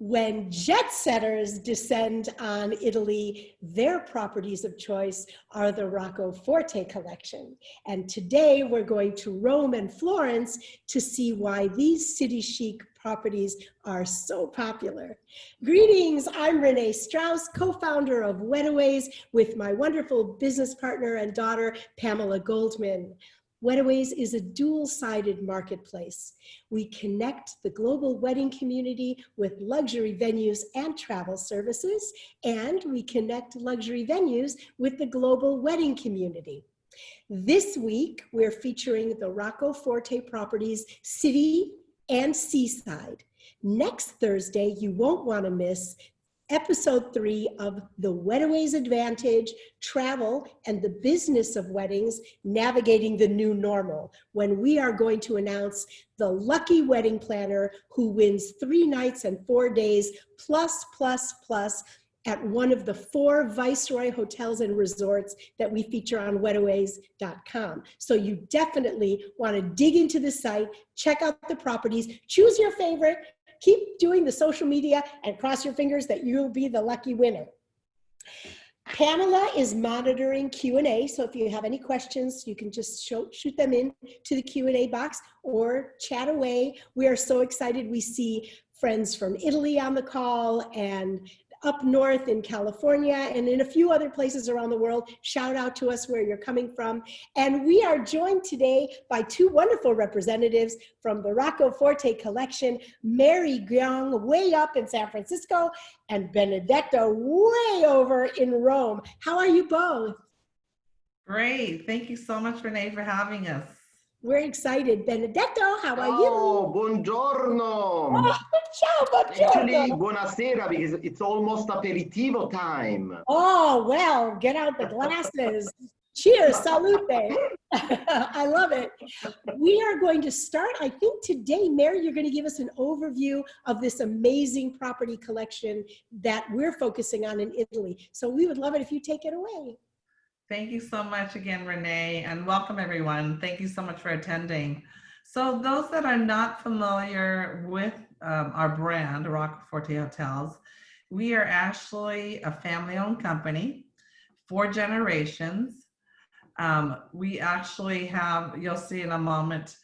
When jet setters descend on Italy, their properties of choice are the Rocco Forte collection. And today we're going to Rome and Florence to see why these city chic properties are so popular. Greetings, I'm Renee Strauss, co-founder of Wedaways with my wonderful business partner and daughter, Pamela Goldman. Wedaways is a dual-sided marketplace. We connect the global wedding community with luxury venues and travel services, and we connect luxury venues with the global wedding community. This week, we're featuring the Rocco Forte properties City and Seaside. Next Thursday, you won't want to miss Episode 3 of The Wedaways Advantage, Travel and the Business of Weddings, Navigating the New Normal, when we are going to announce the lucky wedding planner who wins 3 nights and 4 days plus at one of the 4 Viceroy hotels and resorts that we feature on Wedaways.com. So you definitely want to dig into the site, check out the properties, choose your favorite, keep doing the social media, and cross your fingers that you'll be the lucky winner. Pamela is monitoring Q&A, so if you have any questions, you can just shoot them in to the Q&A box or chat away. We are so excited. We see friends from Italy on the call and up north in California and in a few other places around the world. Shout out to us where you're coming from. And we are joined today by 2 wonderful representatives from the Rocco Forte collection, Mary Gyong way up in San Francisco and Benedetto way over in Rome. How are you both? Great. Thank you so much, Renee, for having us. We're excited. Benedetto, how are you? Oh, buongiorno. Oh, ciao, buongiorno. Actually, buonasera, because it's almost aperitivo time. Oh, well, get out the glasses. Cheers, salute. I love it. We are going to start, I think today, Mary, you're going to give us an overview of this amazing property collection that we're focusing on in Italy. So we would love it if you take it away. Thank you so much again, Renee, and welcome everyone. Thank you so much for attending. So those that are not familiar with our brand, Rocco Forte Hotels, we are actually a family-owned company, 4 generations. We actually have, you'll see in a moment,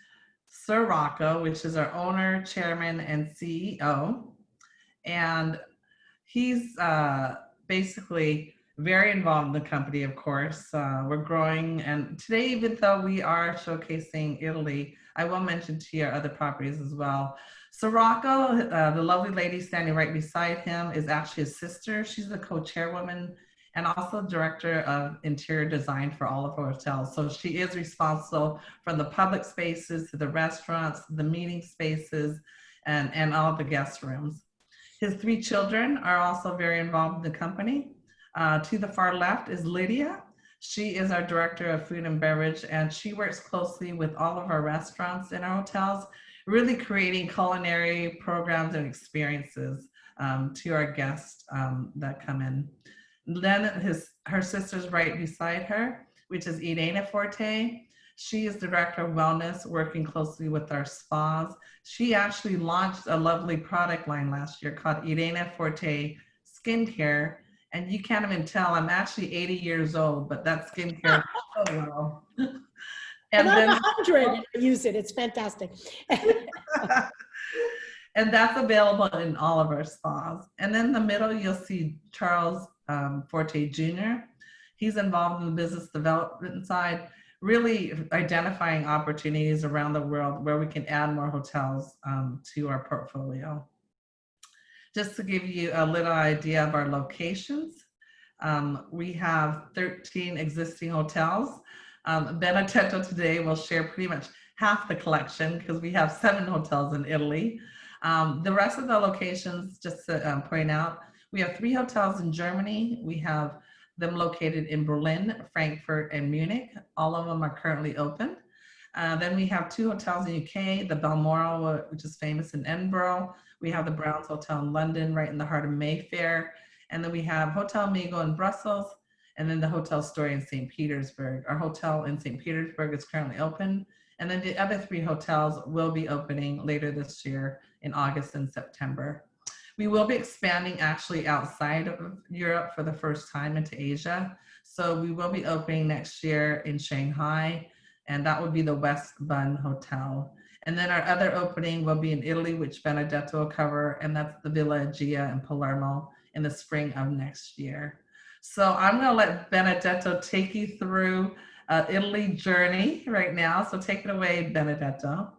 Sir Rocco, which is our owner, chairman, and CEO. And he's basically very involved in the company, of course. We're growing, and today, even though we are showcasing Italy, I will mention to you our other properties as well. So Rocco, the lovely lady standing right beside him, is actually his sister. She's the co-chairwoman and also director of interior design for all of our hotels. So she is responsible from the public spaces to the restaurants, the meeting spaces, and all of the guest rooms. His 3 children are also very involved in the company. To the far left is Lydia. She is our director of food and beverage, and she works closely with all of our restaurants in our hotels, really creating culinary programs and experiences to our guests that come in. Then her sister's right beside her, which is Irene Forte. She is director of wellness, working closely with our spas. She actually launched a lovely product line last year called Irene Forte Skincare. And you can't even tell, I'm actually 80 years old, but that skincare, oh well. And I'm 100 and I use it, it's fantastic. And that's available in all of our spas. And then in the middle, you'll see Charles Forte Jr. He's involved in the business development side, really identifying opportunities around the world where we can add more hotels to our portfolio. Just to give you a little idea of our locations, we have 13 existing hotels. Benedetto today will share pretty much half the collection because we have 7 hotels in Italy. The rest of the locations, just to point out, we have 3 hotels in Germany. We have them located in Berlin, Frankfurt, and Munich. All of them are currently open. Then we have 2 hotels in the UK, the Balmoral, which is famous in Edinburgh. We have the Browns Hotel in London, right in the heart of Mayfair. And then we have Hotel Migo in Brussels, and then the Hotel Story in St. Petersburg. Our hotel in St. Petersburg is currently open. And then the other 3 hotels will be opening later this year in August and September. We will be expanding actually outside of Europe for the first time into Asia. So we will be opening next year in Shanghai, and that would be the West Bund Hotel. And then our other opening will be in Italy, which Benedetto will cover, and that's the Villa Gia in Palermo in the spring of next year. So I'm going to let Benedetto take you through Italy journey right now. So take it away, Benedetto.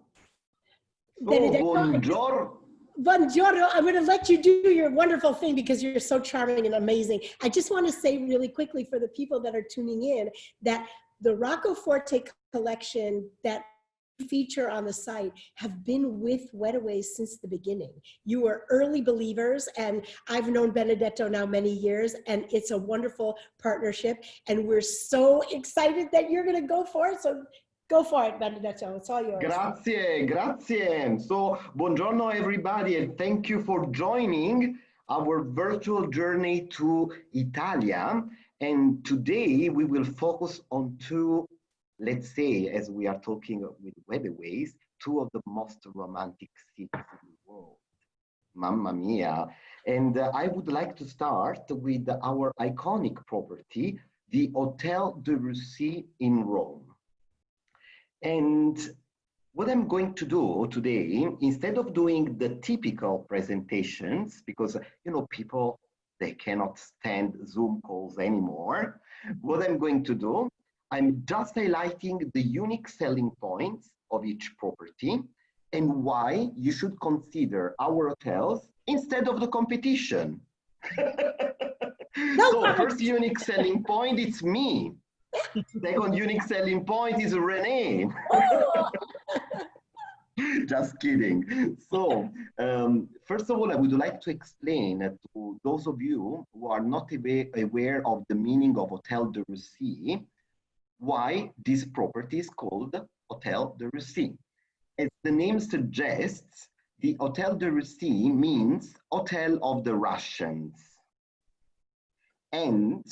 Buongiorno. Buongiorno. I'm going to let you do your wonderful thing because you're so charming and amazing. I just want to say really quickly for the people that are tuning in that the Rocco Forte collection that feature on the site have been with Wedaways since the beginning. You were early believers, and I've known Benedetto now many years, and it's a wonderful partnership, and we're so excited that you're going to go for it. So go for it, Benedetto. It's all yours. Grazie, grazie. So, buongiorno everybody, and thank you for joining our virtual journey to Italia. And today we will focus on two, let's say, as we are talking with Wedaways, two of the most romantic cities in the world. Mamma mia. And I would like to start with our iconic property, the Hotel de Russie in Rome. And what I'm going to do today, instead of doing the typical presentations, because, you know, people, they cannot stand Zoom calls anymore. What I'm going to do, I'm just highlighting the unique selling points of each property and why you should consider our hotels instead of the competition. So first unique selling point, it's me. Second unique selling point is Renee. Just kidding. So, first of all, I would like to explain to those of you who are not aware of the meaning of Hotel de Russie, why this property is called Hotel de Russie. As the name suggests, the Hotel de Russie means Hotel of the Russians. And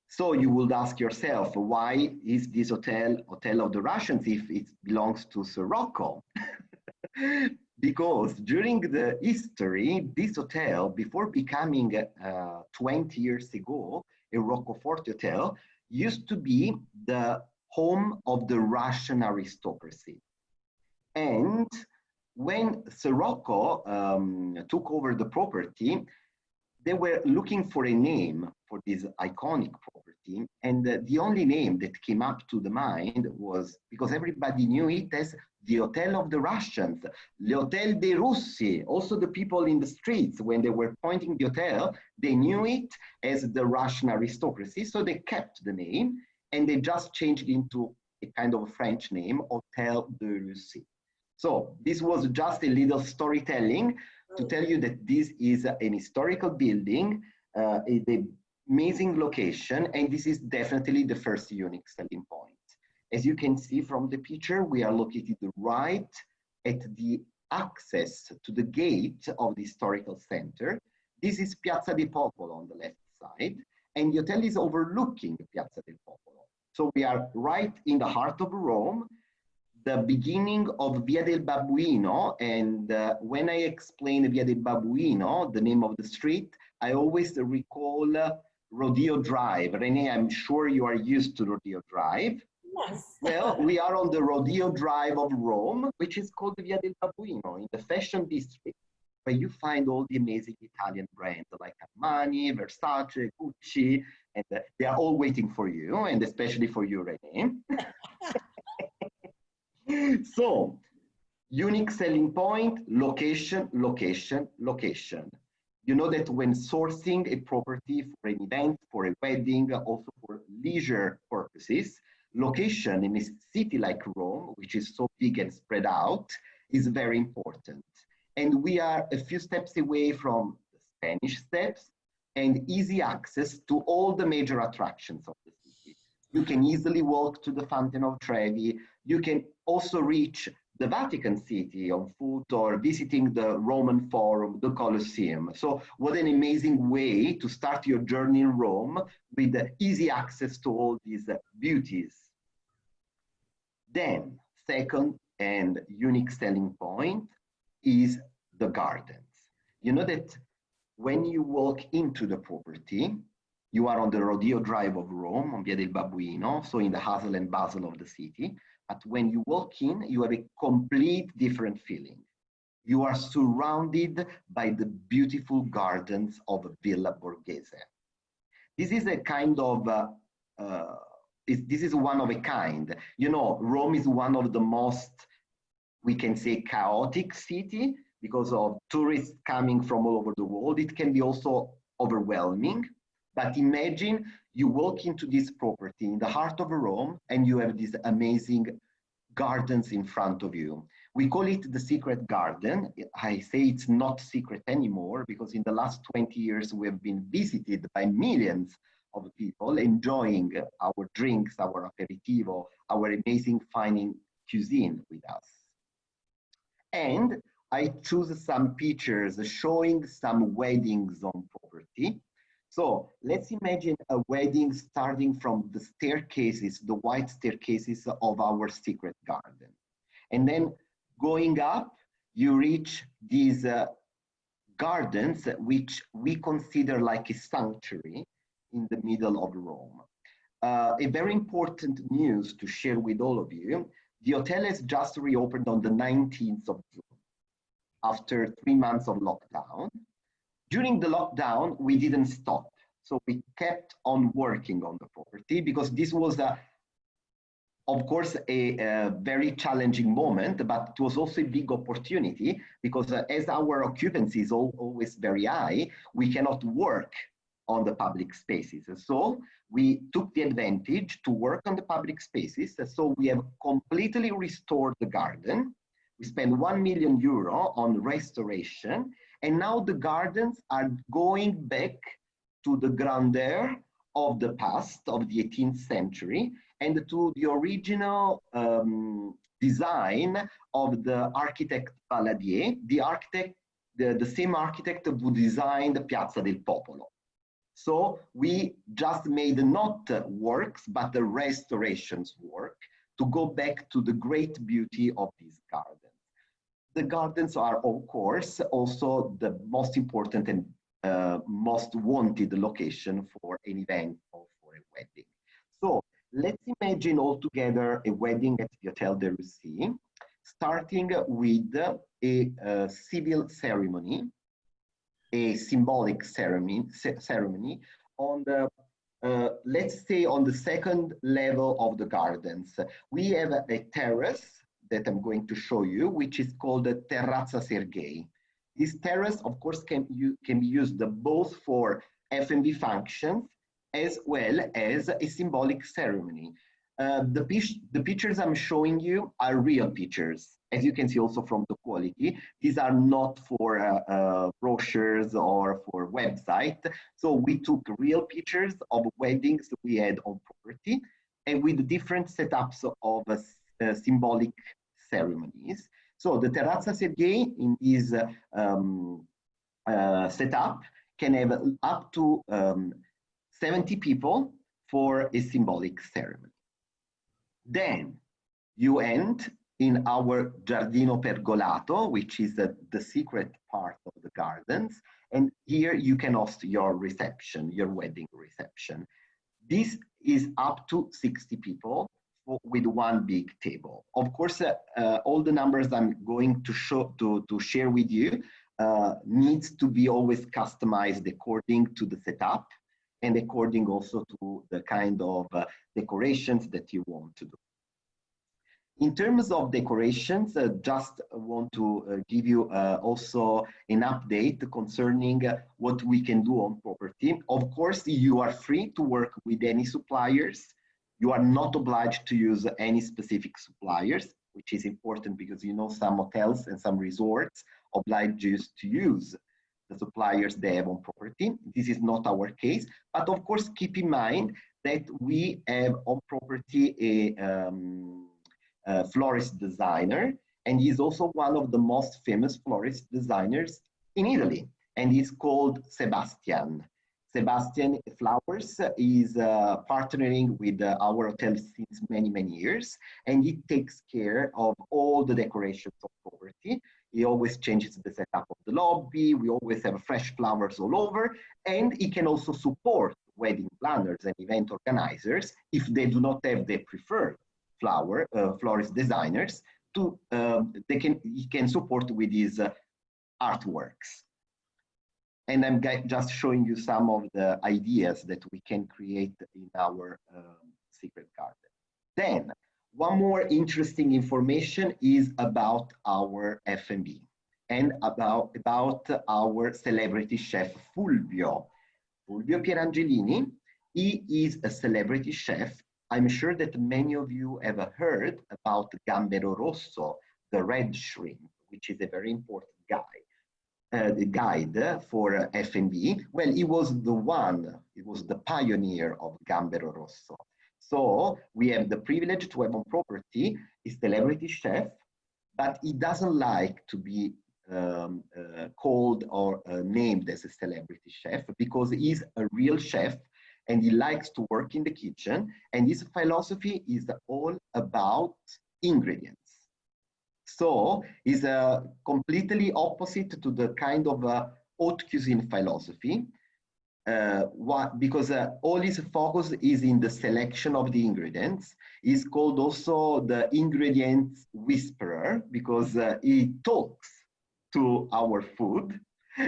so you would ask yourself, why is this hotel Hotel of the Russians if it belongs to Sir Rocco? Because during the history, this hotel, before becoming 20 years ago, a Rocco Forte hotel, used to be the home of the Russian aristocracy. And when Sir Rocco took over the property, they were looking for a name for this iconic property. And the only name that came up to the mind was, because everybody knew it as the Hotel of the Russians, l'Hotel dei Russi. Also the people in the streets, when they were pointing the hotel, they knew it as the Russian aristocracy. So they kept the name and they just changed it into a kind of a French name, Hotel de Russie. So this was just a little storytelling to tell you that this is an historical building, an amazing location, and this is definitely the first unique selling point. As you can see from the picture, we are located right at the access to the gate of the historical center. This is Piazza del Popolo on the left side, and the hotel is overlooking Piazza del Popolo. So we are right in the heart of Rome, the beginning of Via del Babbuino, and when I explain Via del Babbuino, the name of the street, I always recall Rodeo Drive. Renee, I'm sure you are used to Rodeo Drive. Yes. Well, we are on the Rodeo Drive of Rome, which is called Via del Babbuino, in the fashion district, where you find all the amazing Italian brands like Armani, Versace, Gucci, and they are all waiting for you, and especially for you, Renee. So, unique selling point, location, location, location. You know that when sourcing a property for an event, for a wedding, also for leisure purposes, location in a city like Rome, which is so big and spread out, is very important. And we are a few steps away from the Spanish Steps and easy access to all the major attractions of the city. You can easily walk to the Fountain of Trevi. You can also reach the Vatican City on foot or visiting the Roman Forum, the Colosseum. So what an amazing way to start your journey in Rome with easy access to all these beauties. Then, second and unique selling point is the gardens. You know that when you walk into the property, you are on the Rodeo Drive of Rome, on Via del Babuino, so in the hustle and bustle of the city. But when you walk in, you have a complete different feeling. You are surrounded by the beautiful gardens of Villa Borghese. This is a kind of, this is one of a kind. You know, Rome is one of the most, we can say, chaotic city because of tourists coming from all over the world. It can be also overwhelming. But imagine you walk into this property in the heart of Rome and you have these amazing gardens in front of you. We call it the secret garden. I say it's not secret anymore because in the last 20 years we have been visited by millions of people enjoying our drinks, our aperitivo, our amazing fine cuisine with us. And I choose some pictures showing some weddings on property. So let's imagine a wedding starting from the staircases, the white staircases of our secret garden. And then going up, you reach these gardens, which we consider like a sanctuary in the middle of Rome. A very important news to share with all of you, the hotel has just reopened on the 19th of June, after 3 months of lockdown. During the lockdown, we didn't stop. So we kept on working on the property because this was, of course, a very challenging moment, but it was also a big opportunity because as our occupancy is always very high, we cannot work on the public spaces. So we took the advantage to work on the public spaces. So we have completely restored the garden. We spent €1 million on restoration. And now the gardens are going back to the grandeur of the past, of the 18th century, and to the original design of the architect Valadier, the same architect who designed the Piazza del Popolo. So we just made not works, but the restorations work to go back to the great beauty of these gardens. The gardens are, of course, also the most important and most wanted location for an event or for a wedding. So let's imagine all together a wedding at the Hotel de Russie, starting with a civil ceremony, a symbolic ceremony on the, let's say on the second level of the gardens. We have a terrace that I'm going to show you, which is called the Terrazza Sergei. This terrace, of course, can be used both for F&B functions as well as a symbolic ceremony. The pictures I'm showing you are real pictures, as you can see also from the quality. These are not for brochures or for website. So we took real pictures of weddings we had on property and with different setups of symbolic ceremonies. So the Terrazza Sergei in this setup can have up to 70 people for a symbolic ceremony. Then you end in our Giardino Pergolato, which is the secret part of the gardens. And here you can host your reception, your wedding reception. This is up to 60 people with one big table. Of course, all the numbers I'm going to share with you needs to be always customized according to the setup and according also to the kind of decorations that you want to do. In terms of decorations, just want to give you also an update concerning what we can do on property. Of course, you are free to work with any suppliers. You are not obliged to use any specific suppliers, which is important because you know some hotels and some resorts oblige you to use the suppliers they have on property. This is not our case, but of course keep in mind that we have on property a florist designer, and he's also one of the most famous florist designers in Italy, and he's called Sebastian. Sebastian Flowers is partnering with our hotel since many, many years, and he takes care of all the decorations of property. He always changes the setup of the lobby. We always have fresh flowers all over. And it can also support wedding planners and event organizers if they do not have their preferred florist designers. He can support with these artworks. And I'm just showing you some of the ideas that we can create in our secret garden. Then, one more interesting information is about our F&B and about our celebrity chef Fulvio Pierangelini. He is a celebrity chef. I'm sure that many of you have heard about Gambero Rosso, the red shrimp, which is a very important guide for F&B. Well, he was the pioneer of Gambero Rosso. So we have the privilege to have on property a celebrity chef, but he doesn't like to be called or named as a celebrity chef because he's a real chef and he likes to work in the kitchen, and his philosophy is all about ingredients. So it's completely opposite to the kind of haute cuisine philosophy, because all his focus is in the selection of the ingredients. He's called also the ingredients whisperer because he talks to our food,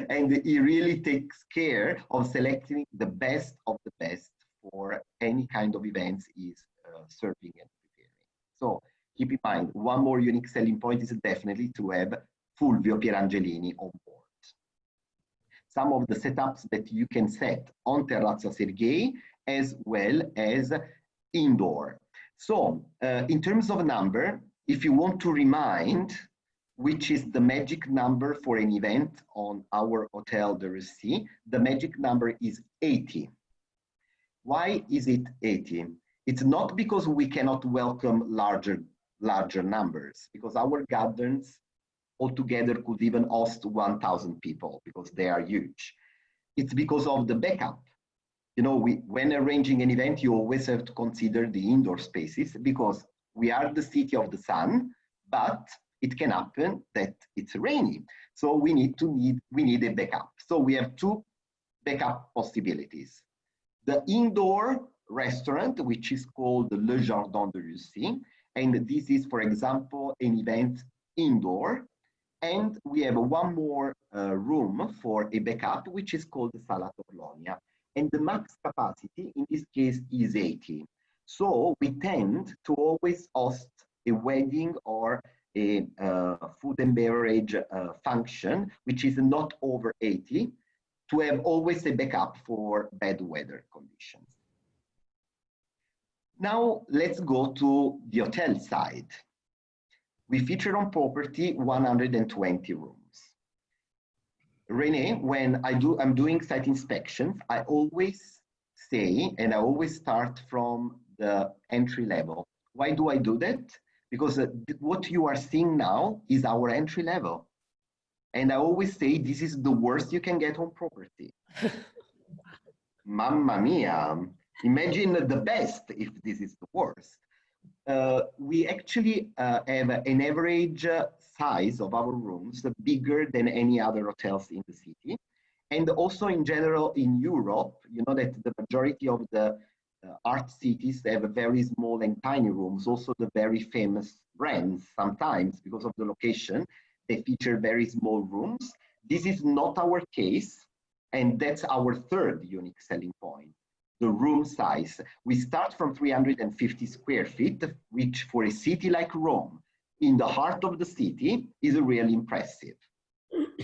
and he really takes care of selecting the best of the best for any kind of events he's serving and preparing. So keep in mind, one more unique selling point is definitely to have Fulvio Pierangelini on board. Some of the setups that you can set on Terrazza Sergei as well as indoor. So in terms of number, if you want to remind which is the magic number for an event on our Hotel de Russie, the magic number is 80. Why is it 80? It's not because we cannot welcome larger numbers, because our gardens altogether could even host 1,000 people because they are huge. It's because of the backup. You know, when arranging an event, you always have to consider the indoor spaces because we are the city of the sun, but it can happen that it's rainy. So we need a backup. So we have two backup possibilities. The indoor restaurant, which is called Le Jardin de Russie, and this is, for example, an event indoor. And we have one more room for a backup, which is called the Sala Torlonia. And the max capacity in this case is 80. So we tend to always host a wedding or a food and beverage function, which is not over 80, to have always a backup for bad weather conditions. Now let's go to the hotel side. We feature on property 120 rooms. Renee, when I'm doing site inspections, I always say, and I always start from the entry level. Why do I do that? Because what you are seeing now is our entry level. And I always say, this is the worst you can get on property. Mamma mia. Imagine the best if this is the worst. We actually have an average size of our rooms bigger than any other hotels in the city. And also in general in Europe, you know that the majority of the art cities have very small and tiny rooms. Also the very famous brands, sometimes because of the location, they feature very small rooms. This is not our case. And that's our third unique selling point. The room size. We start from 350 square feet, which for a city like Rome, in the heart of the city, is really impressive.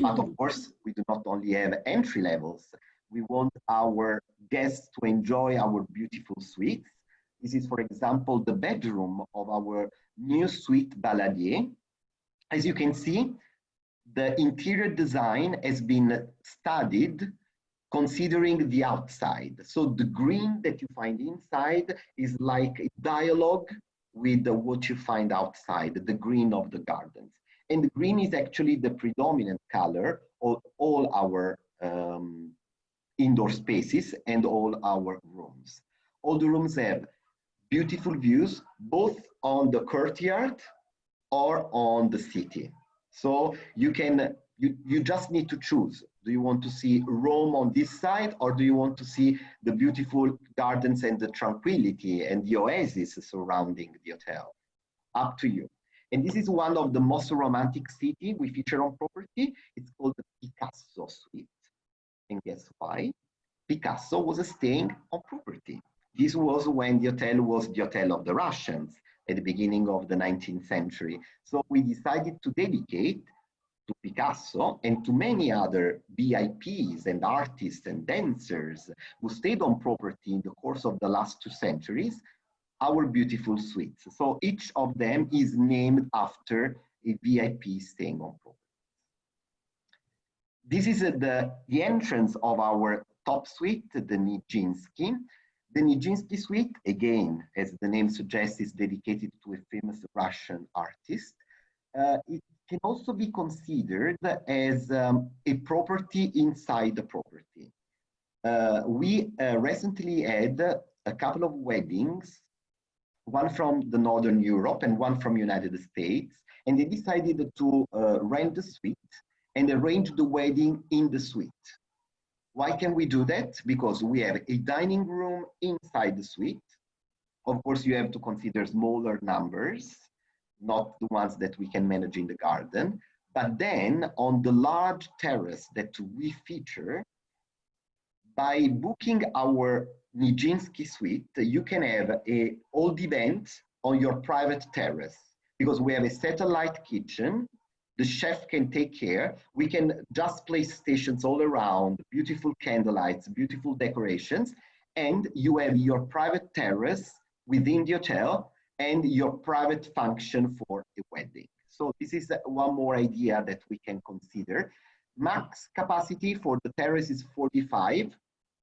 But of course, we do not only have entry levels. We want our guests to enjoy our beautiful suites. This is, for example, the bedroom of our new suite Baladier. As you can see, the interior design has been studied considering the outside. So the green that you find inside is like a dialogue with what you find outside, the green of the gardens. And the green is actually the predominant color of all our indoor spaces and all our rooms. All the rooms have beautiful views, both on the courtyard or on the city. So you can you just need to choose. Do you want to see Rome on this side, or do you want to see the beautiful gardens and the tranquility and the oasis surrounding the hotel? Up to you. And this is one of the most romantic city we feature on property. It's called the Picasso Suite. And guess why? Picasso was staying on property. This was when the hotel was the hotel of the Russians at the beginning of the 19th century. So we decided to dedicate to Picasso and to many other VIPs and artists and dancers who stayed on property in the course of the last 2 centuries, our beautiful suites. So each of them is named after a VIP staying on property. This is the entrance of our top suite, the Nijinsky. The Nijinsky suite, again, as the name suggests, is dedicated to a famous Russian artist. It can also be considered as a property inside the property. We recently had a couple of weddings, one from the Northern Europe and one from United States, and they decided to rent the suite and arrange the wedding in the suite. Why can we do that? Because we have a dining room inside the suite. Of course, you have to consider smaller numbers, not the ones that we can manage in the garden. But then on the large terrace that we feature, by booking our Nijinsky suite, you can have a old event on your private terrace, because we have a satellite kitchen. The chef can take care. We can just place stations all around, beautiful candlelights, beautiful decorations, and you have your private terrace within the hotel and your private function for a wedding. So this is one more idea that we can consider. Max capacity for the terrace is 45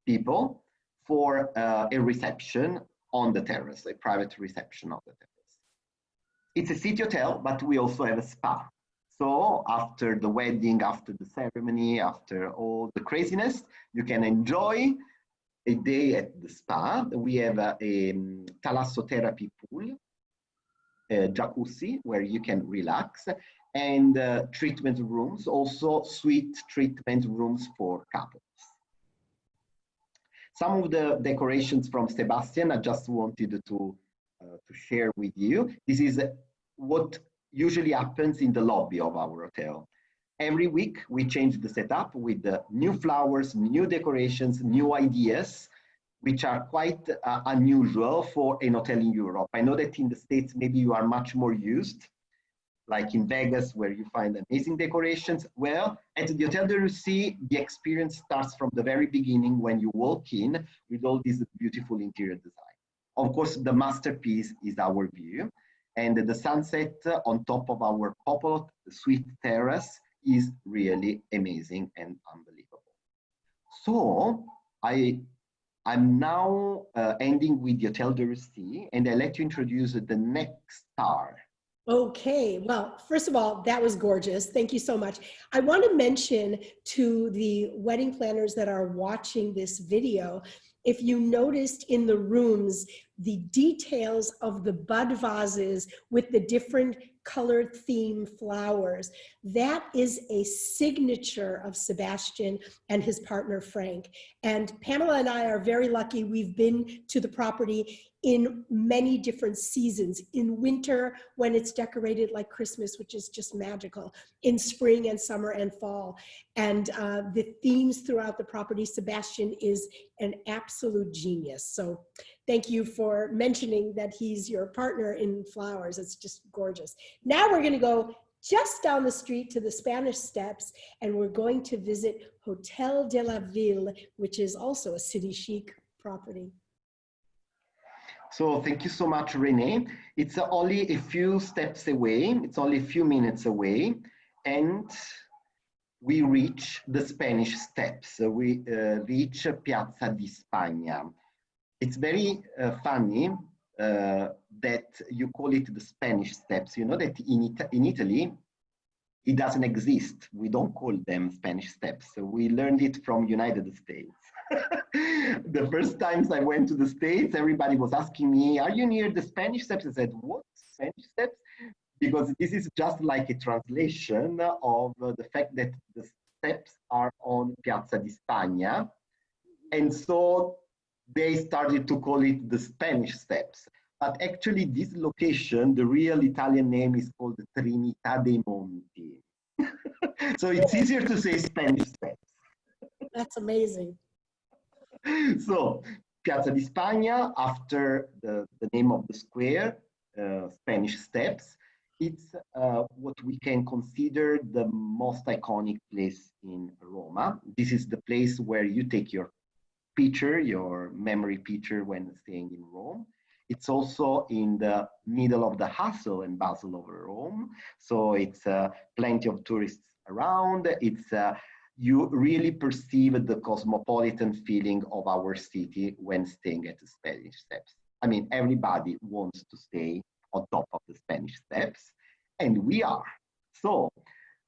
people for a reception on the terrace, a private reception on the terrace. It's a city hotel, but we also have a spa. So after the wedding, after the ceremony, after all the craziness, you can enjoy a day at the spa. We have a thalassotherapy pool, a jacuzzi where you can relax, and treatment rooms, also suite treatment rooms for couples. Some of the decorations from Sebastian, I just wanted to share with you. This is what usually happens in the lobby of our hotel. Every week we change the setup with the new flowers, new decorations, new ideas, which are quite unusual for an hotel in Europe. I know that in the States, maybe you are much more used, like in Vegas, where you find amazing decorations. Well, at the Hotel de Russie, the experience starts from the very beginning when you walk in with all this beautiful interior design. Of course, the masterpiece is our view. And the sunset on top of our Popolo suite terrace is really amazing and unbelievable. So I'm now ending with the Hotel de Russie, and I'd like to introduce the next star. Okay, well, first of all, that was gorgeous. Thank you so much. I want to mention to the wedding planners that are watching this video, if you noticed in the rooms, the details of the bud vases with the different colored theme flowers, that is a signature of Sebastian and his partner, Frank. And Pamela and I are very lucky. We've been to the property in many different seasons. In winter, when it's decorated like Christmas, which is just magical. In spring and summer and fall. And the themes throughout the property, Sebastian is an absolute genius. So thank you for mentioning that he's your partner in flowers. It's just gorgeous. Now we're going to go just down the street to the Spanish Steps, and we're going to visit Hotel de la Ville, which is also a City-Chic property. So thank you so much, Renee. It's only a few steps away. It's only a few minutes away. And we reach the Spanish Steps. We reach Piazza di Spagna. It's very funny that you call it the Spanish Steps. You know that in Italy, it doesn't exist. We don't call them Spanish Steps. So we learned it from United States. The first times I went to the States, everybody was asking me, are you near the Spanish Steps? I said, what, Spanish Steps? because this is just like a translation of the fact that the steps are on Piazza di Spagna. And so they started to call it the Spanish Steps. But actually this location, the real Italian name is called Trinità dei Monti. So it's easier to say Spanish Steps. That's amazing. So Piazza di Spagna, after the name of the square, Spanish Steps, it's what we can consider the most iconic place in Roma. This is the place where you take your picture, your memory picture when staying in Rome. It's also in the middle of the hustle and bustle of Rome. So it's plenty of tourists around. It's you really perceive the cosmopolitan feeling of our city when staying at the Spanish Steps. I mean, everybody wants to stay on top of the Spanish Steps, and we are. So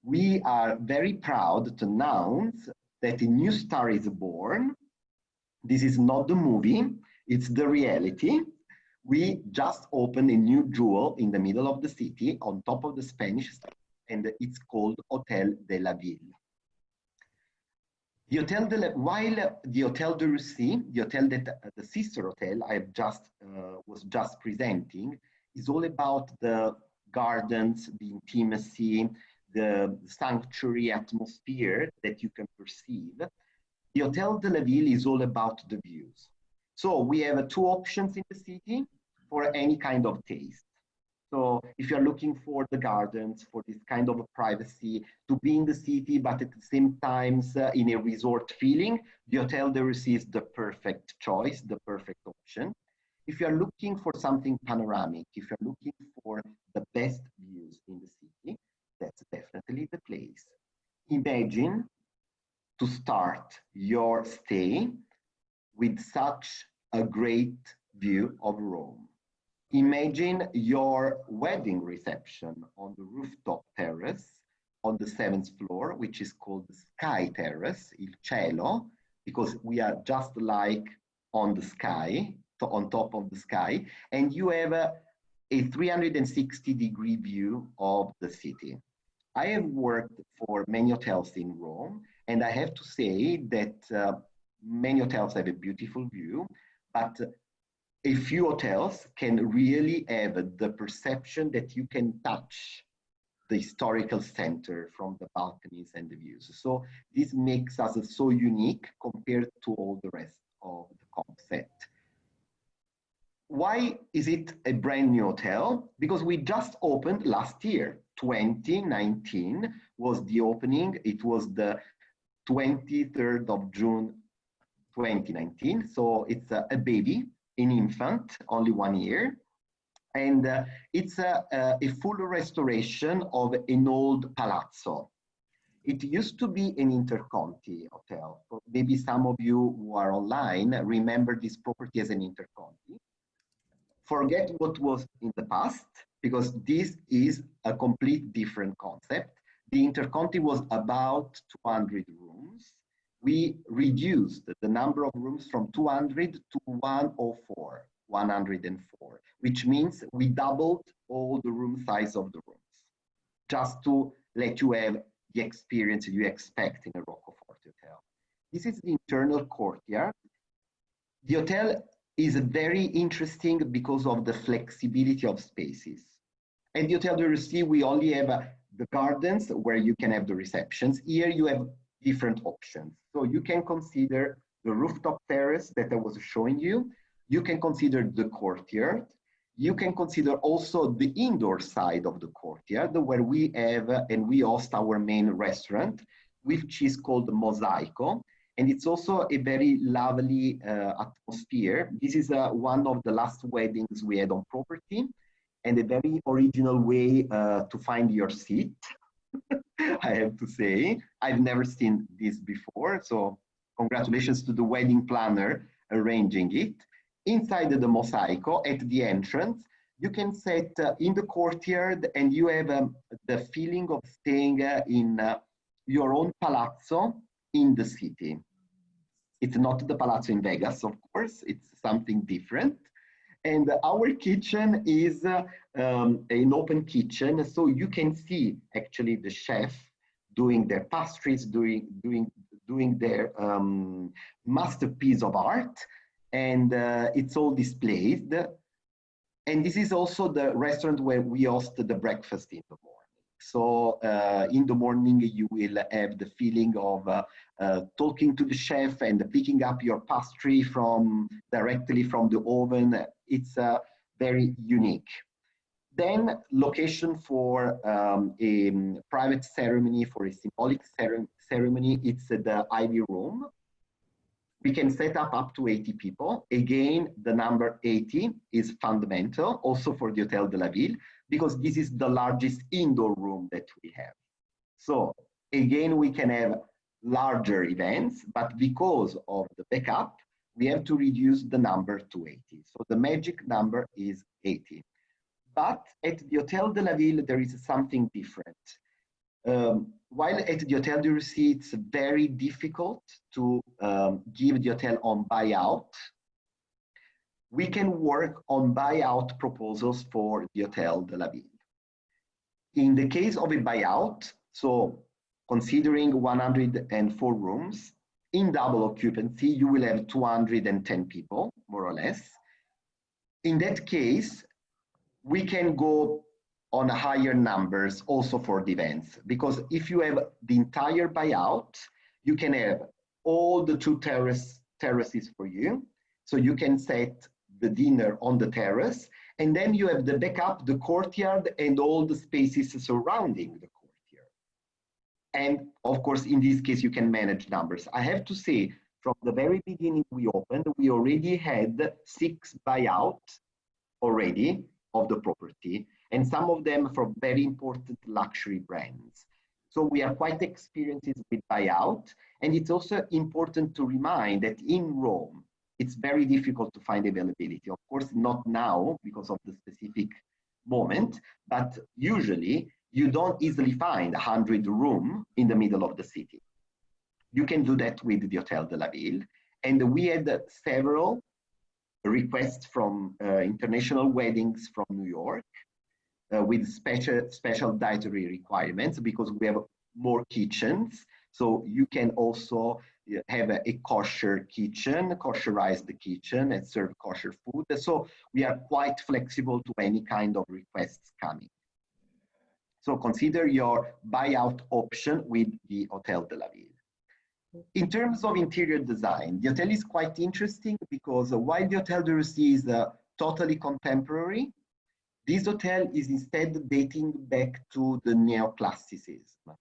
we are very proud to announce that a new star is born. This is not the movie, it's the reality. We just opened a new jewel in the middle of the city on top of the Spanish Steps, and it's called Hotel de la Ville. While the Hotel de Russie, the hotel that the sister hotel I was just presenting, is all about the gardens, the intimacy, the sanctuary atmosphere that you can perceive. The Hotel de la Ville is all about the views. So we have two options in the city for any kind of taste. So if you're looking for the gardens, for this kind of a privacy, to be in the city, but at the same time in a resort feeling, the Hotel de Russie is the perfect choice, the perfect option. If you're looking for something panoramic, if you're looking for the best views in the city, that's definitely the place. Imagine to start your stay with such a great view of Rome. Imagine your wedding reception on the rooftop terrace on the 7th floor, which is called the Sky Terrace, il cielo, because we are just like on the sky, on top of the sky, and you have a 360-degree view of the city. I have worked for many hotels in Rome, and I have to say that many hotels have a beautiful view, but a few hotels can really have the perception that you can touch the historical center from the balconies and the views. So this makes us so unique compared to all the rest of the concept. Why is it a brand new hotel? Because we just opened last year. 2019 was the opening. It was the 23rd of June 2019. So it's a baby, an infant, only 1 year. And it's a full restoration of an old palazzo. It used to be an Interconti hotel. Maybe some of you who are online remember this property as an Interconti. Forget what was in the past, because this is a complete different concept. The Interconti was about 200 rooms. We reduced the number of rooms from 200 to 104, which means we doubled all the room size of the rooms, just to let you have the experience you expect in a Rocco Forte hotel. This is the internal courtyard. The hotel is very interesting because of the flexibility of spaces. At the Hotel de Russie, we only have the gardens where you can have the receptions. Here you have different options. So you can consider the rooftop terrace that I was showing you. You can consider the courtyard. You can consider also the indoor side of the courtyard where we have and we host our main restaurant, which is called Mosaico. And it's also a very lovely atmosphere. This is one of the last weddings we had on property, and a very original way to find your seat, I have to say. I've never seen this before, so congratulations to the wedding planner arranging it. Inside the Mosaico, at the entrance, you can sit in the courtyard and you have the feeling of staying in your own palazzo in the city. It's not the palazzo in Vegas, of course, it's something different. And our kitchen is an open kitchen, so you can see actually the chef doing their pastries, doing their masterpiece of art, and it's all displayed. And this is also the restaurant where we host the breakfast in the morning. So in the morning, you will have the feeling of talking to the chef and picking up your pastry directly from the oven. It's very unique. Then location for a private ceremony, for a symbolic ceremony, it's the Ivy Room. We can set up to 80 people. Again, the number 80 is fundamental also for the Hotel de la Ville, because this is the largest indoor room that we have. So again, we can have larger events, but because of the backup, we have to reduce the number to 80. So the magic number is 80. But at the Hotel de la Ville, there is something different. While at the Hotel de Russie, it's very difficult to give the hotel on buyout, we can work on buyout proposals for the Hotel de la Ville. In the case of a buyout, so considering 104 rooms, in double occupancy, you will have 210 people, more or less. In that case, we can go on higher numbers also for the events, because if you have the entire buyout, you can have all the two terraces for you. So you can set the dinner on the terrace, and then you have the backup, the courtyard, and all the spaces surrounding the courtyard. And of course, in this case, you can manage numbers. I have to say, from the very beginning we opened, we already had 6 buyouts already of the property, and some of them from very important luxury brands. So we are quite experienced with buyout, and it's also important to remind that in Rome, it's very difficult to find availability. Of course, not now because of the specific moment, but usually you don't easily find 100 rooms in the middle of the city. You can do that with the Hotel de la Ville, and we had several requests from international weddings from New York with special dietary requirements, because we have more kitchens. So you can also have a kosher kitchen, kosherize the kitchen and serve kosher food. So we are quite flexible to any kind of requests coming. So consider your buyout option with the Hotel de la Ville. In terms of interior design, the hotel is quite interesting because while the Hotel de Russie is totally contemporary, this hotel is instead dating back to the neoclassicism,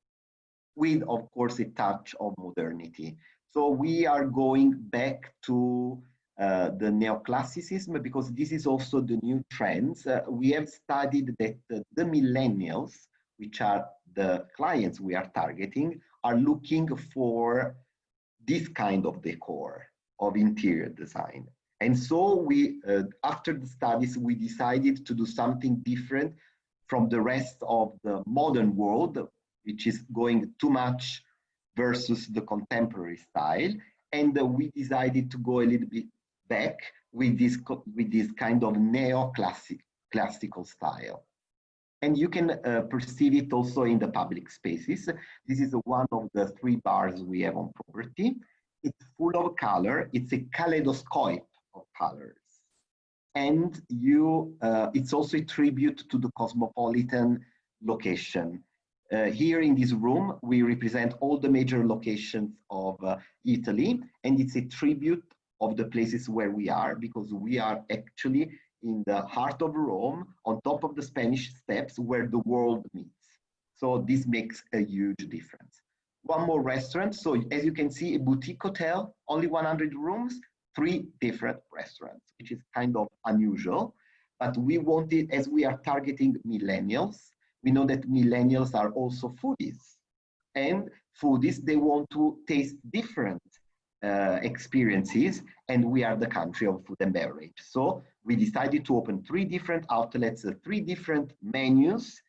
with, of course, a touch of modernity. So we are going back to the neoclassicism because this is also the new trends. We have studied that the millennials, which are the clients we are targeting, are looking for this kind of decor, of interior design. And so we, after the studies, we decided to do something different from the rest of the modern world, which is going too much versus the contemporary style. And we decided to go a little bit back with this kind of neo-classical style. And you can perceive it also in the public spaces. This is one of the 3 bars we have on property. It's full of color. It's a kaleidoscope of colors. And it's also a tribute to the cosmopolitan location. Here in this room, we represent all the major locations of Italy, and it's a tribute of the places where we are, because we are actually in the heart of Rome, on top of the Spanish Steps, where the world meets. So this makes a huge difference. One more restaurant. So as you can see, a boutique hotel, only 100 rooms, 3 different restaurants, which is kind of unusual. But we wanted, as we are targeting millennials, we know that millennials are also foodies. And foodies, they want to taste different experiences, and we are the country of food and beverage. So we decided to open 3 different outlets, 3 different menus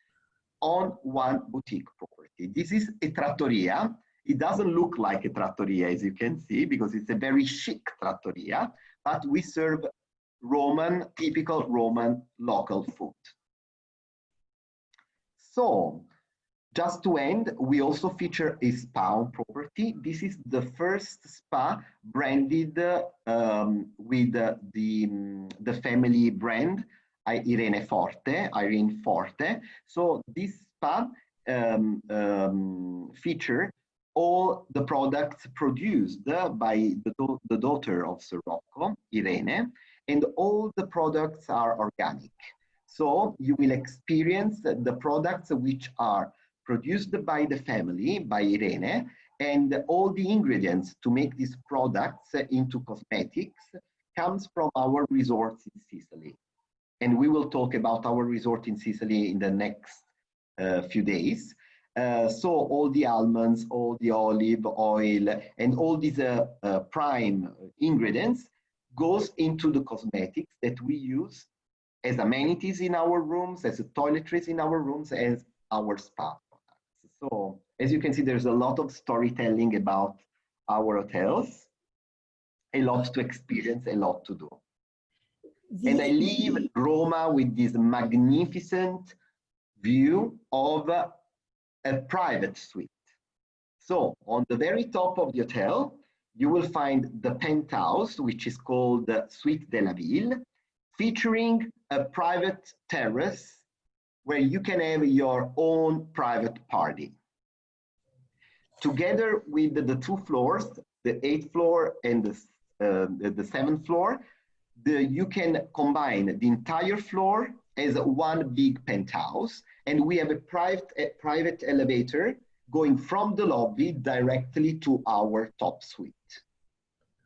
on one boutique property. This is a trattoria. It doesn't look like a trattoria, as you can see, because it's a very chic trattoria, but we serve Roman, typical Roman local food. So, just to end, we also feature a spa on property. This is the first spa branded with the family brand, Irene Forte. So this spa feature all the products produced by the daughter of Sir Rocco, Irene, and all the products are organic. So you will experience the products which are produced by the family, by Irene, and all the ingredients to make these products into cosmetics comes from our resorts in Sicily. And we will talk about our resort in Sicily in the next few days. So all the almonds, all the olive oil, and all these prime ingredients goes into the cosmetics that we use as amenities in our rooms, as toiletries in our rooms, as our spa. So as you can see, there's a lot of storytelling about our hotels, a lot to experience, a lot to do. And I leave Roma with this magnificent view of a private suite. So on the very top of the hotel, you will find the penthouse, which is called the Suite de la Ville, featuring a private terrace where you can have your own private party. Together with the two floors, the 8th floor and the 7th floor, you can combine the entire floor as one big penthouse, and we have a private elevator going from the lobby directly to our top suite.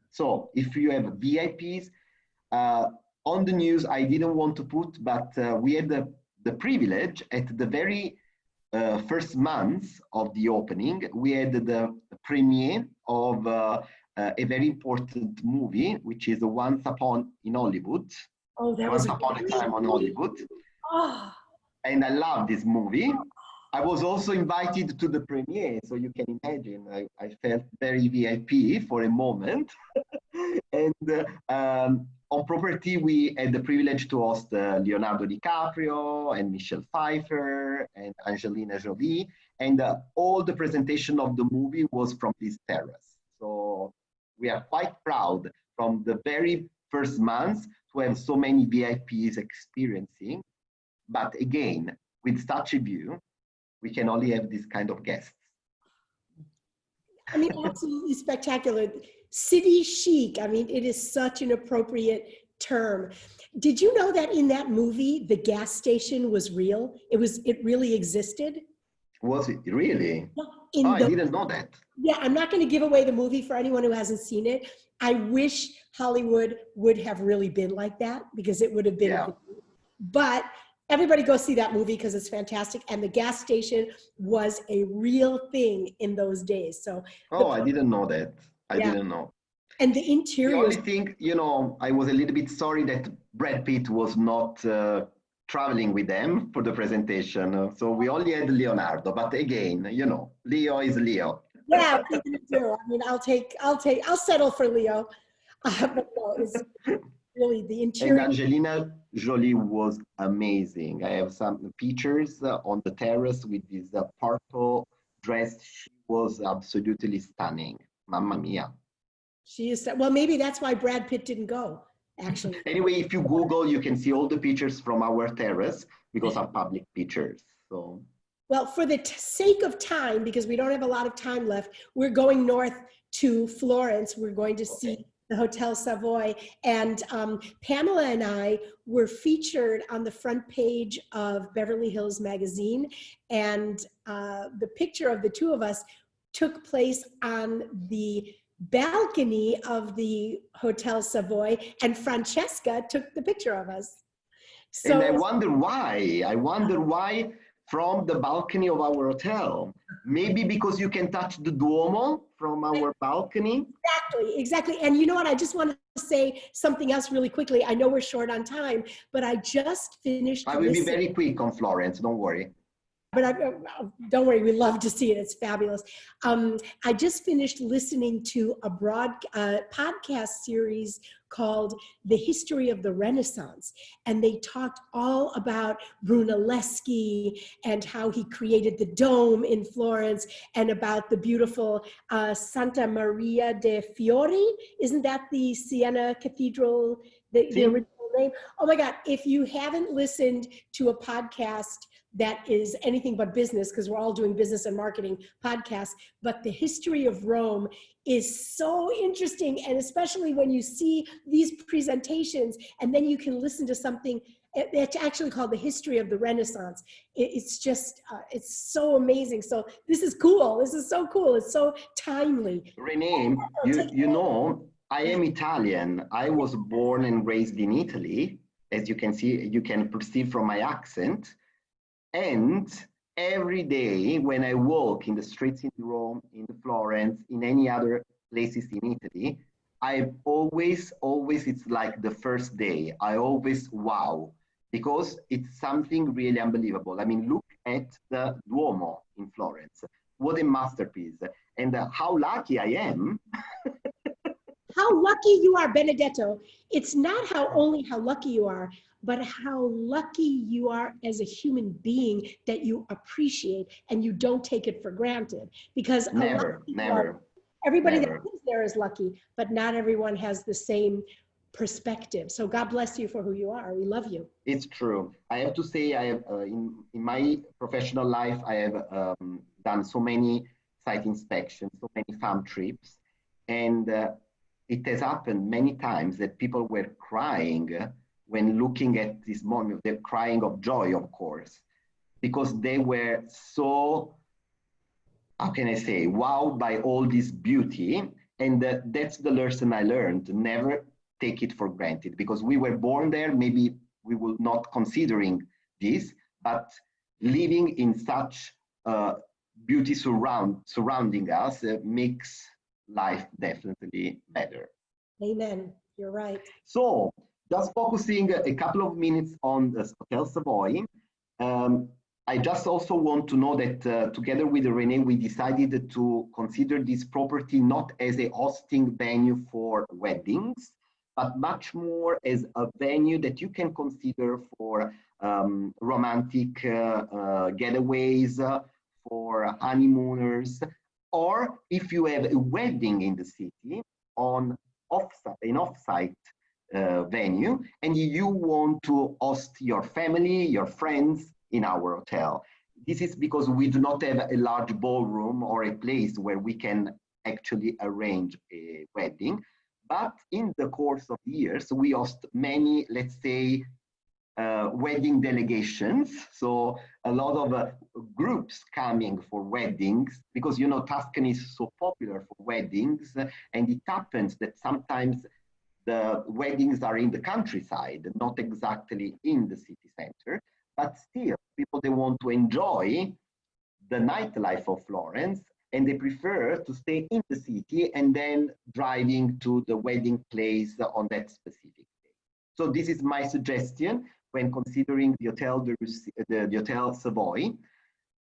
So if you have VIPs, on the news, I didn't want to put, but we had the privilege at the very first month of the opening, we had the premiere of a very important movie, which is Once Upon in Hollywood. Oh, that Once was Upon a Time on Hollywood. Oh. And I love this movie. I was also invited to the premiere, so you can imagine I felt very VIP for a moment. And on property, we had the privilege to host Leonardo DiCaprio and Michelle Pfeiffer and Angelina Jolie. And all the presentation of the movie was from this terrace. So we are quite proud from the very first months to have so many VIPs experiencing. But again, with such a view, we can only have this kind of guests. I mean, absolutely spectacular. City-Chic, I mean, it is such an appropriate term. Did you know that in that movie, the gas station was real? It really existed? Was it really? I didn't know that. Yeah, I'm not going to give away the movie for anyone who hasn't seen it. I wish Hollywood would have really been like that, because it would have been, but everybody go see that movie because it's fantastic. And the gas station was a real thing in those days. So, I didn't know that. I didn't know. And the interior. The only thing, I was a little bit sorry that Brad Pitt was not traveling with them for the presentation. So we only had Leonardo, but again, Leo is Leo. Yeah, what are you gonna do? I mean, I'll settle for Leo. But no, it's really the interior. And Angelina Jolie was amazing. I have some pictures on the terrace with this purple dress. She was absolutely stunning. Mamma mia. She is, well, maybe that's why Brad Pitt didn't go, actually. Anyway, if you Google, you can see all the pictures from our terrace because are public pictures. So. Well, for the sake of time, because we don't have a lot of time left, we're going north to Florence. We're going to see the Hotel Savoy. And Pamela and I were featured on the front page of Beverly Hills Magazine. And the picture of the two of us took place on the balcony of the Hotel Savoy, and Francesca took the picture of us. So, and I wonder why from the balcony of our hotel. Maybe because you can touch the Duomo from our balcony. Exactly. And you know what? I just want to say something else really quickly. I know we're short on time, but I just finished. I will be very quick on Florence, don't worry. but don't worry, we love to see it. It's fabulous. I just finished listening to a podcast series called The History of the Renaissance. And they talked all about Brunelleschi and how he created the dome in Florence, and about the beautiful Santa Maria de Fiori. Isn't that the Siena Cathedral, the original name? Oh my God, if you haven't listened to a podcast that is anything but business, because we're all doing business and marketing podcasts, but the history of Rome is so interesting. And especially when you see these presentations, and then you can listen to something that's actually called The History of the Renaissance. It's just, it's so amazing. So this is cool. This is so cool. It's so timely. Renee, you know, I am Italian. I was born and raised in Italy. As you can see, you can perceive from my accent. And every day when I walk in the streets in Rome, in Florence, in any other places in Italy, I always, it's like the first day. I always wow, because it's something really unbelievable. I mean, look at the Duomo in Florence. What a masterpiece. And how lucky I am. How lucky you are, Benedetto. It's not only how lucky you are, but how lucky you are as a human being that you appreciate and you don't take it for granted. Because never. Everybody that lives there is lucky, but not everyone has the same perspective. So God bless you for who you are. We love you. It's true. I have to say, I have in my professional life, I have done so many site inspections, so many farm trips, and it has happened many times that people were crying when looking at this monument. They're crying of joy, of course, because they were so, how can I say, wowed by all this beauty. And that's the lesson I learned. Never take it for granted, because we were born there. Maybe we will not considering this, but living in such beauty surrounding us makes life definitely better. Amen. You're right. So just focusing a couple of minutes on the Hotel Savoy. I just also want to know that together with Renee, we decided to consider this property not as a hosting venue for weddings, but much more as a venue that you can consider for romantic getaways, for honeymooners, or if you have a wedding in the city on an off-site venue, and you want to host your family, your friends in our hotel. This is because we do not have a large ballroom or a place where we can actually arrange a wedding. But in the course of years, we host many, let's say, wedding delegations. So a lot of groups coming for weddings, because, you know, Tuscany is so popular for weddings. And it happens that sometimes the weddings are in the countryside, not exactly in the city center, but still people, they want to enjoy the nightlife of Florence, and they prefer to stay in the city and then driving to the wedding place on that specific day. So this is my suggestion when considering the Hotel Savoy,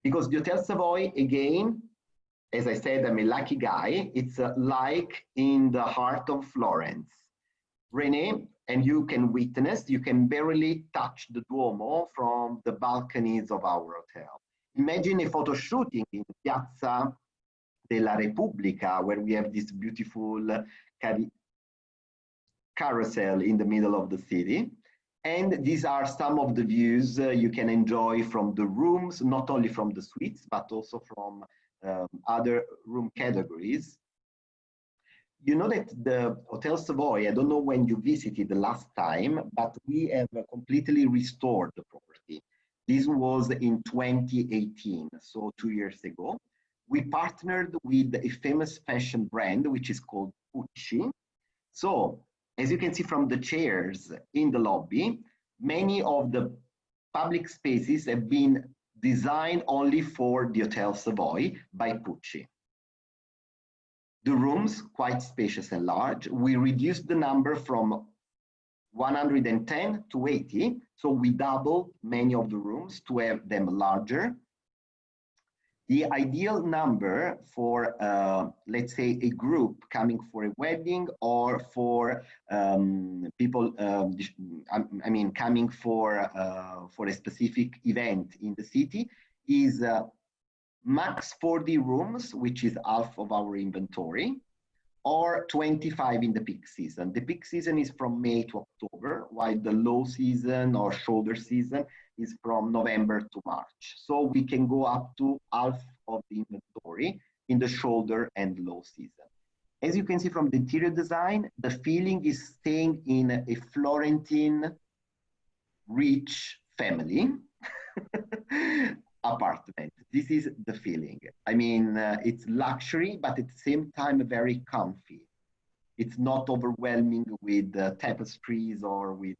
because the Hotel Savoy, again, as I said, I'm a lucky guy. It's like in the heart of Florence. Renee, and you can witness, you can barely touch the Duomo from the balconies of our hotel. Imagine a photo shooting in Piazza della Repubblica, where we have this beautiful carousel in the middle of the city. And these are some of the views you can enjoy from the rooms, not only from the suites, but also from other room categories. You know that the Hotel Savoy, I don't know when you visited the last time, but we have completely restored the property. This was in 2018, so 2 years ago. We partnered with a famous fashion brand, which is called Gucci. So, as you can see from the chairs in the lobby, many of the public spaces have been designed only for the Hotel Savoy by Gucci. The rooms, quite spacious and large. We reduced the number from 110 to 80, so we doubled many of the rooms to have them larger. The ideal number for, let's say, a group coming for a wedding or for people, I mean, coming for a specific event in the city is max 40 rooms, which is half of our inventory, or 25 in the peak season. The peak season is from May to October, while the low season or shoulder season is from November to March. So we can go up to half of the inventory in the shoulder and low season. As you can see from the interior design, the feeling is staying in a Florentine rich family apartment. This is the feeling. I mean, it's luxury, but at the same time, very comfy. It's not overwhelming with tapestries or with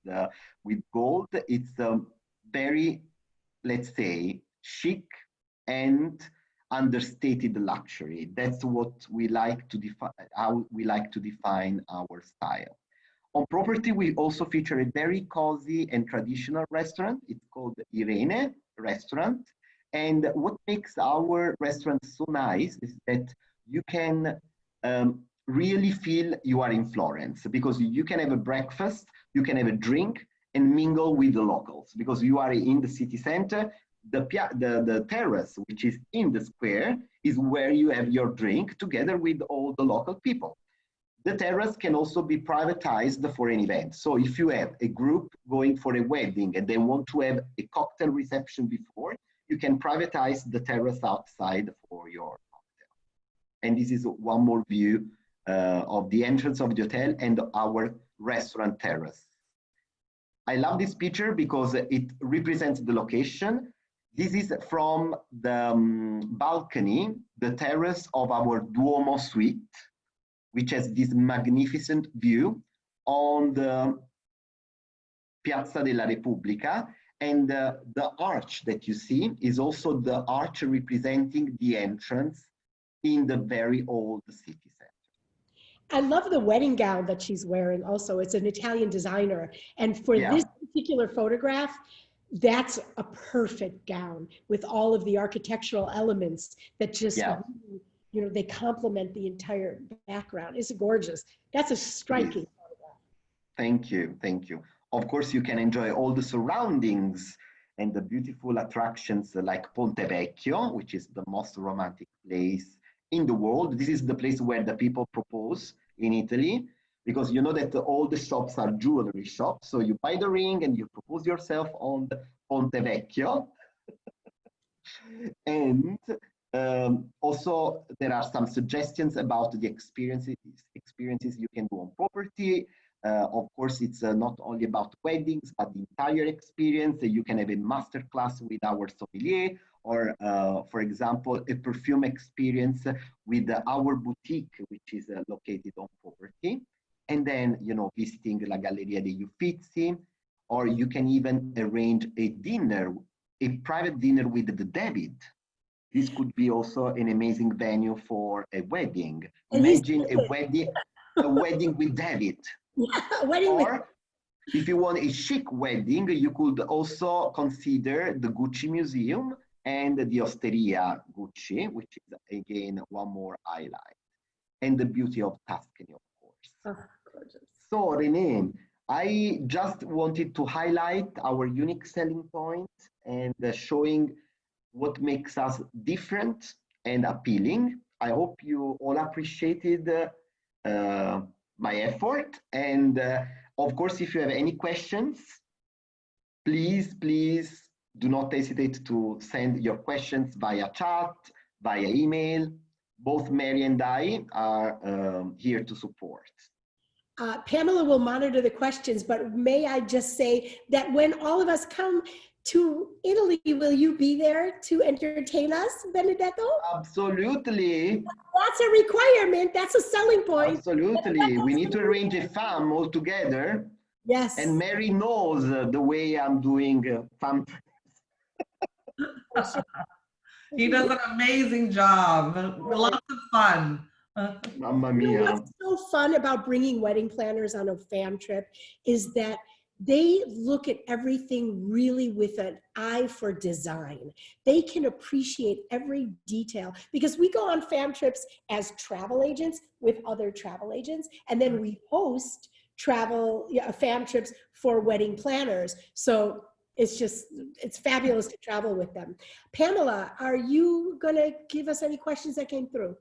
gold. It's very, let's say, chic and understated luxury. That's what we like to define, how we like to define our style. On property, we also feature a very cozy and traditional restaurant. It's called Irene Restaurant. And what makes our restaurant so nice is that you can really feel you are in Florence, because you can have a breakfast, you can have a drink and mingle with the locals, because you are in the city center. The terrace, which is in the square, is where you have your drink together with all the local people. The terrace can also be privatized for an event. So if you have a group going for a wedding and they want to have a cocktail reception before, you can privatize the terrace outside for your cocktail. And this is one more view of the entrance of the hotel and our restaurant terrace. I love this picture because it represents the location. This is from the balcony, the terrace of our Duomo suite, which has this magnificent view on the Piazza della Repubblica. And the arch that you see is also the arch representing the entrance in the very old city center. I love the wedding gown that she's wearing also. It's an Italian designer. And for this particular photograph, that's a perfect gown with all of the architectural elements that just, you know, they complement the entire background. It's gorgeous. That's a striking photograph. Thank you, thank you. Of course, you can enjoy all the surroundings and the beautiful attractions like Ponte Vecchio, which is the most romantic place in the world. This is the place where the people propose in Italy, because you know that all the shops are jewelry shops. So you buy the ring and you propose yourself on the Ponte Vecchio. And also there are some suggestions about the experiences you can do on property. Of course, it's not only about weddings, but the entire experience. You can have a master class with our sommelier, or for example, a perfume experience with our boutique, which is located on property. And then, you know, visiting La Galleria degli Uffizi, or you can even arrange a dinner, a private dinner with the David. This could be also an amazing venue for a wedding. Imagine a wedding with David. Or if you want a chic wedding, you could also consider the Gucci Museum and the Osteria Gucci, which is again one more highlight. And the beauty of Tuscany, of course. Oh, gorgeous. So Renee, I just wanted to highlight our unique selling point and showing what makes us different and appealing. I hope you all appreciated my effort. And of course, if you have any questions, please do not hesitate to send your questions via chat, via email. Both Mary and I are here to support. Pamela will monitor the questions, but may I just say that when all of us come to Italy, will you be there to entertain us, Benedetto? Absolutely. That's a requirement. That's a selling point. Absolutely. We need to arrange a farm all together. Yes. And Mary knows the way I'm doing farm. He does an amazing job. Lots of fun. Mamma You know mia. what's so fun about bringing wedding planners on a fam trip is that they look at everything really with an eye for design. They can appreciate every detail because we go on fam trips as travel agents with other travel agents, and then we host fam trips for wedding planners. So it's fabulous to travel with them. Pamela, are you gonna give us any questions that came through?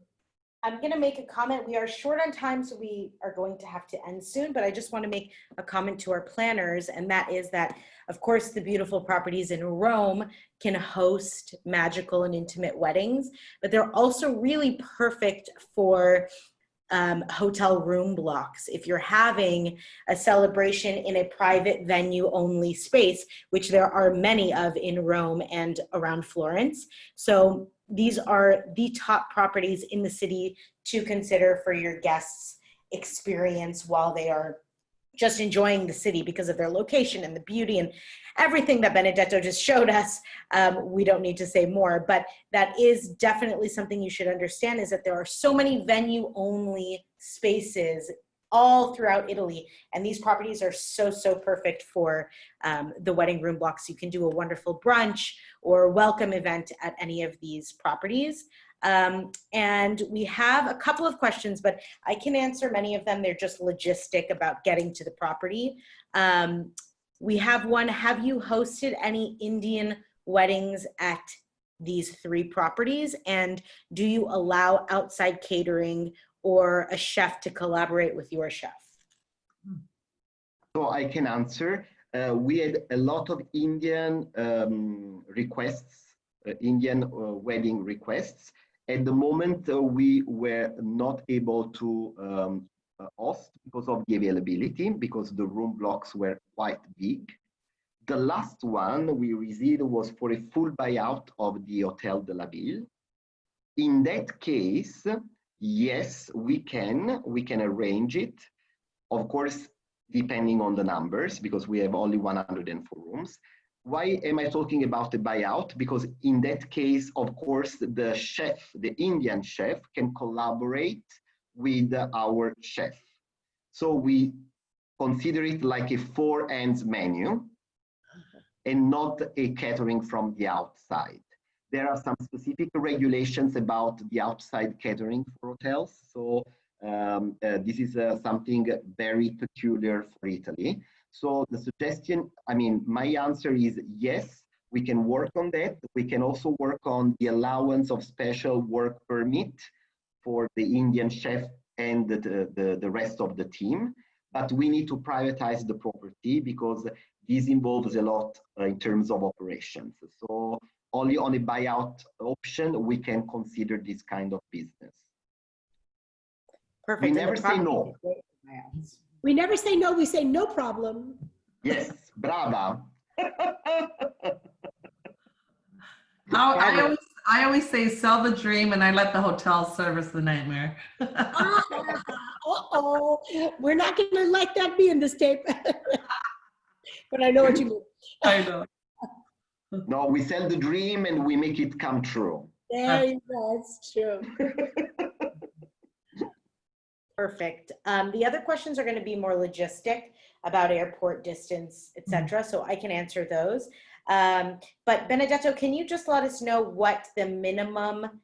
I'm going to make a comment. We are short on time, so we are going to have to end soon, but I just want to make a comment to our planners, and that is that, of course, the beautiful properties in Rome can host magical and intimate weddings, but they're also really perfect for hotel room blocks. If you're having a celebration in a private venue only space, which there are many of in Rome and around Florence. So these are the top properties in the city to consider for your guests' experience while they are just enjoying the city because of their location and the beauty and everything that Benedetto just showed us. We don't need to say more, but that is definitely something you should understand, is that there are so many venue-only spaces all throughout Italy, and these properties are so, so perfect for the wedding room blocks. You can do a wonderful brunch or welcome event at any of these properties. And we have a couple of questions, but I can answer many of them. They're just logistic about getting to the property. We have one: have you hosted any Indian weddings at these three properties? And do you allow outside catering or a chef to collaborate with your chef? So I can answer. We had a lot of Indian requests, Indian wedding requests. At the moment, we were not able to host because of the availability, because the room blocks were quite big. The last one we received was for a full buyout of the Hotel de la Ville. In that case, yes, we can arrange it. Of course, depending on the numbers, because we have only 104 rooms. Why am I talking about the buyout? Because in that case, of course, the chef, the Indian chef, can collaborate with our chef. So we consider it like a four ends menu and not a catering from the outside. There are some specific regulations about the outside catering for hotels. So this is something very peculiar for Italy. So the suggestion, my answer is yes, we can work on that. We can also work on the allowance of special work permit for the Indian chef and the rest of the team. But we need to privatize the property because this involves a lot in terms of operations. So only on a buyout option, we can consider this kind of business. Perfect. We never say no. We never say no, we say no problem. Yes, brava. I always say sell the dream and I let the hotel service the nightmare. Uh-oh, we're not gonna let that be in this tape. But I know what you mean. I know. No, we sell the dream and we make it come true. There you go, it's true. Perfect. The other questions are going to be more logistic about airport distance, etc. So I can answer those. But Benedetto, can you just let us know what the minimum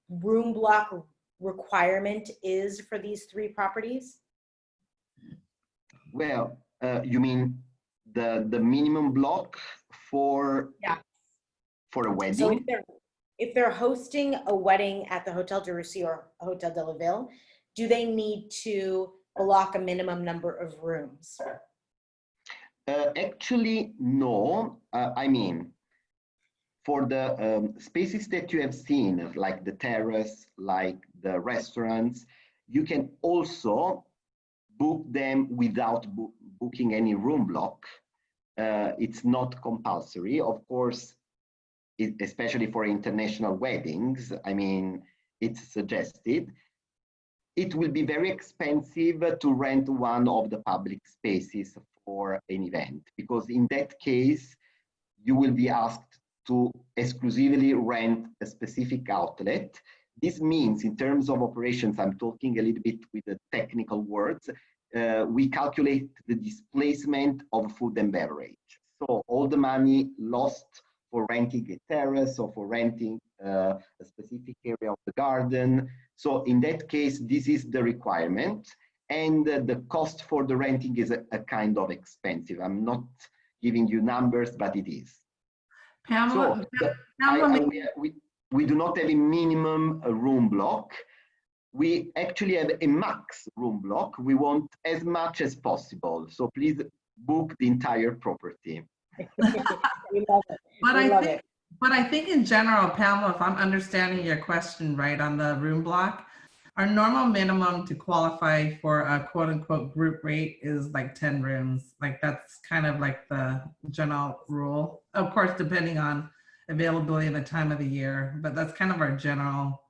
room block requirement is for these three properties? Well, you mean the minimum block for a wedding? So if they're hosting a wedding at the Hotel de Russie or Hotel de la Ville, do they need to block a minimum number of rooms? Actually, no. For the spaces that you have seen, like the terrace, like the restaurants, you can also book them without booking any room block. It's not compulsory. Of course, especially for international weddings, it's suggested. It will be very expensive to rent one of the public spaces for an event, because in that case, you will be asked to exclusively rent a specific outlet. This means, in terms of operations, I'm talking a little bit with the technical words, we calculate the displacement of food and beverage. So all the money lost for renting a terrace or for renting a specific area of the garden. So in that case, this is the requirement. And the cost for the renting is a kind of expensive. I'm not giving you numbers, but it is. Pamela, So we do not have a minimum room block. We actually have a max room block. We want as much as possible. So please book the entire property. We love it. But I think in general, Pamela, if I'm understanding your question right on the room block, our normal minimum to qualify for a quote unquote group rate is like 10 rooms. Like that's kind of like the general rule. Of course, depending on availability and the time of the year, but that's kind of our general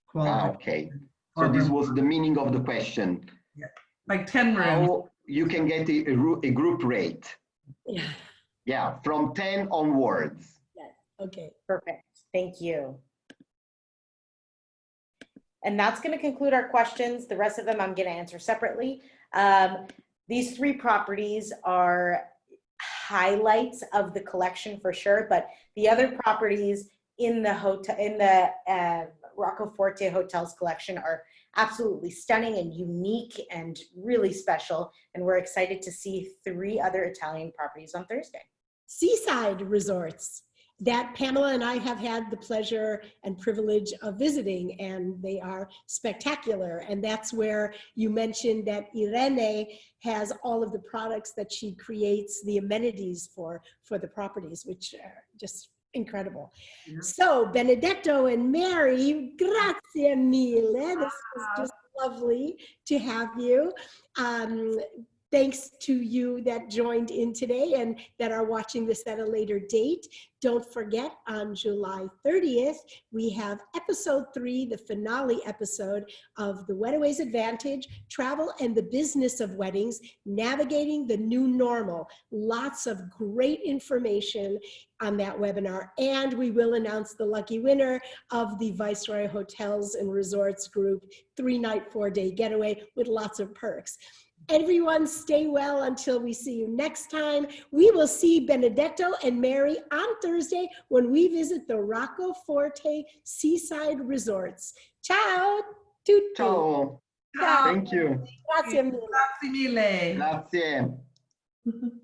qualification. Okay. So this was the meaning of the question. Yeah. Like 10 rooms. How you can get a group rate. Yeah. Yeah, from 10 onwards. Yes. Okay. Perfect. Thank you. And that's going to conclude our questions. The rest of them I'm going to answer separately. These three properties are highlights of the collection for sure, but the other properties in the hotel, in the Rocco Forte Hotels collection are absolutely stunning and unique and really special. And we're excited to see 3 other Italian properties on Thursday. Seaside resorts that Pamela and I have had the pleasure and privilege of visiting, and they are spectacular. And that's where you mentioned that Irene has all of the products that she creates, the amenities for the properties, which are just incredible. Yeah. So Benedetto and Mary, grazie mille. This was just lovely to have you. Thanks to you that joined in today and that are watching this at a later date. Don't forget, on July 30th, we have episode 3, the finale episode of the Wedaways Advantage, Travel and the Business of Weddings, Navigating the New Normal. Lots of great information on that webinar. And we will announce the lucky winner of the Viceroy Hotels and Resorts Group 3-night, 4-day getaway with lots of perks. Everyone stay well until we see you next time. We will see Benedetto and Mary on Thursday when we visit the Rocco Forte Seaside Resorts. Ciao. Tutti. Ciao. Ciao. Thank you. Grazie mille. Grazie mille. Grazie.